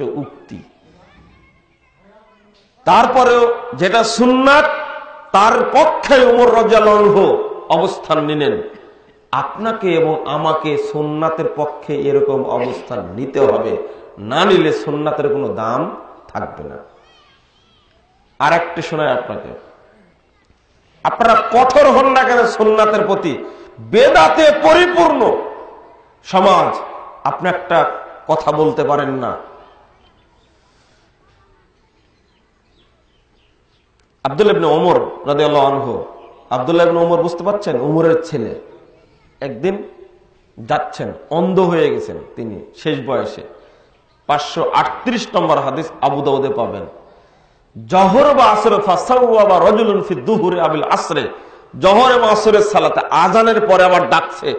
উক্তি। তারপরেও যেটা সুন্নাত তার পক্ষে ওমর রাদিয়াল্লাহু আনহু অবস্থান নিলেন। আপনাকে এবং আমাকে সুন্নাতের পক্ষে এরকম অবস্থান নিতে হবে, না নিলে সুন্নাতের কোনো দাম থাকবে না। আর একটা শোনায় আপনাকে, আপনারা কঠোর হন না কেন সুন্নাতের প্রতি, বেদাতে পরিপূর্ণ সমাজ, আপনি একটা কথা বলতে পারেন না। আব্দুল্লাহ ইবনে ওমর রাদিয়াল্লাহু আনহু, আব্দুল্লাহ ইবনে ওমর বুঝতে পারছেন, ওমরের ছেলে, একদিন যাচ্ছেন, অন্ধ হয়ে গেছেন তিনি শেষ বয়সে। 538 নম্বর হাদিস আবু দাউদে পাবেন। জহর বা আসর ফাসাওয়া রাজুলুন ফি দুহুরি আবিল আসরে, জহর এবং আসরের সালাতে আজানের পরে আবার ডাকছে,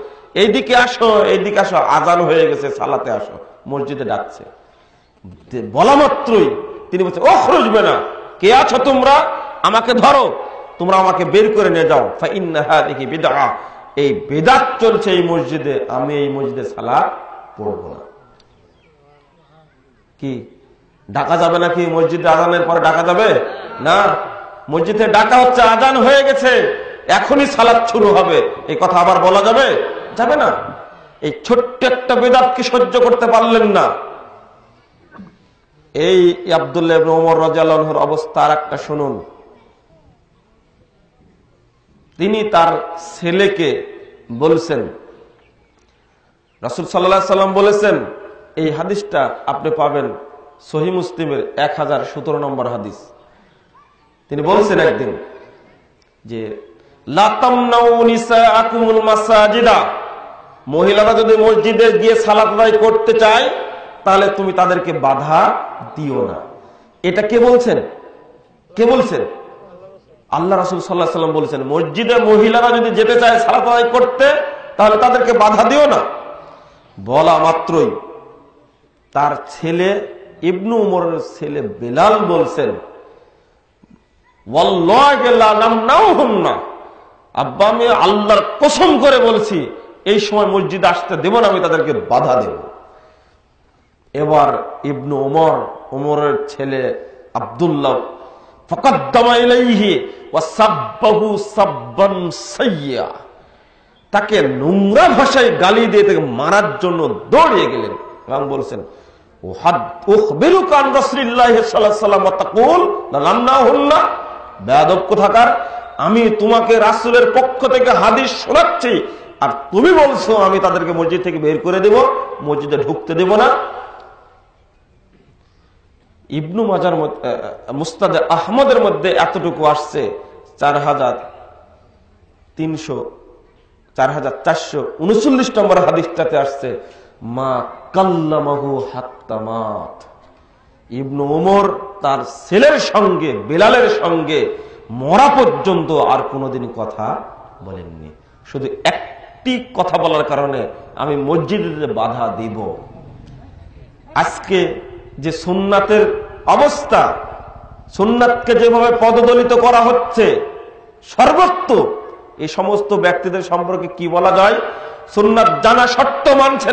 এইদিকে আসো, এইদিকে আসো, আজান হয়ে গেছে, সালাতে আসো, মসজিদে ডাকছে। বলা মাত্রই তিনি বলছেন, ও খুরুজবে না, কে আছো তোমরা, আমাকে ধরো, তোমরা আমাকে বের করে নিয়ে যাও, ফা ইন্না হাযিহি বিদআহ, এই বিদআত চলছে এই মসজিদে, আমি এই মসজিদে সালাত পড়ব না। কি ডাকা যাবে নাকি? মসজিদে আজানের পরে ডাকা যাবে না। মসজিদে ডাকা হচ্ছে, আজান হয়ে গেছে, এখনই সালাত শুরু হবে, এই কথা আবার বলা যাবে? যাবে না। এই ছোট্ট একটা বিদআতকে সহ্য করতে পারলেন না। এই আব্দুল্লাহ ইবনে ওমর রাদিয়াল্লাহু আনহুর অবস্থা আর একটা শুনুন। তিনি তার ছেলেকে বলছেন, রাসূল সাল্লাল্লাহু আলাইহি সাল্লাম বলেছেন, এই হাদিসটা আপনি পাবেন সহিহ মুসলিমের 1017 নম্বর হাদিস। তিনি বলছেন একদিন যে, লা তামনাউ নিসাআকুমুল মাসাজিদা, মহিলারা যদি মসজিদে গিয়ে সালাত আদায় করতে চায় তাহলে তুমি তাদেরকে বাধা দিও না। এটা কে বলছেন? কে বলছেন? আল্লাহ রাসূল সাল্লাল্লাহু আলাইহি সাল্লাম বলছেন, মসজিদে মহিলারা যদি যেতে চায় সালাত আদায় করতে তাহলে তাদেরকে বাধা দিও না। বলা মাত্রই তার ছেলে ইবনু উমরের ছেলে বেলাল বলছেন, ওয়াল্লাহি লা নামনাউহুন্না, আব্বা আমি আল্লাহর কসম করে বলছি এই সময় মসজিদে আসতে দেব না, আমি তাদেরকে বাধা দেব। এবার ইবনু উমর, উমরের ছেলে আব্দুল্লাহ, ফাকাদ্দামা ইলাইহি ওয়া সাব্বাহু সাব্বান সাইয়্যা, তাকে নোংরা ভাষায় গালি দিয়ে তাকে মারার জন্য দৌড়িয়ে গেলেন এবং বলছেন, উখবিরুকা আন রাসূলিল্লাহি সাল্লাল্লাহু আলাইহি ওয়াসাল্লাম ওয়া তাকুল লা নামনাহুন্না, বেয়াদব কোথাকার, আমি তোমাকে রাসূলের পক্ষ থেকে হাদিস শোনাচ্ছি আর তুমি বলছো আমি তাদেরকে মসজিদ থেকে বের করে দেব, মসজিদে ঢুকতে দেব না। ইবনু মাজার মুস্তাদ আহমদের মধ্যে এতটুকু আসছে, 4439 নম্বর হাদিসটাতে আসছে, মা কাল্লামাহু হাত্তা মাত, ইবনু উমর তার ছেলের সঙ্গে বেলালের সঙ্গে মরা পর্যন্ত আর কোনোদিন কথা বলেননি। শুধু একটি কথা বলার কারণে আমি মসজিদে বাধা দিব। আজকে যে সুন্নাতের অবস্থা, সুন্নাতকে যেভাবে পদদলিত করা হচ্ছে সর্বত্র, এই সমস্ত ব্যক্তিদের সম্পর্কে কি বলা যায়? সুন্নাত জানা সত্ত্বেও মানছেন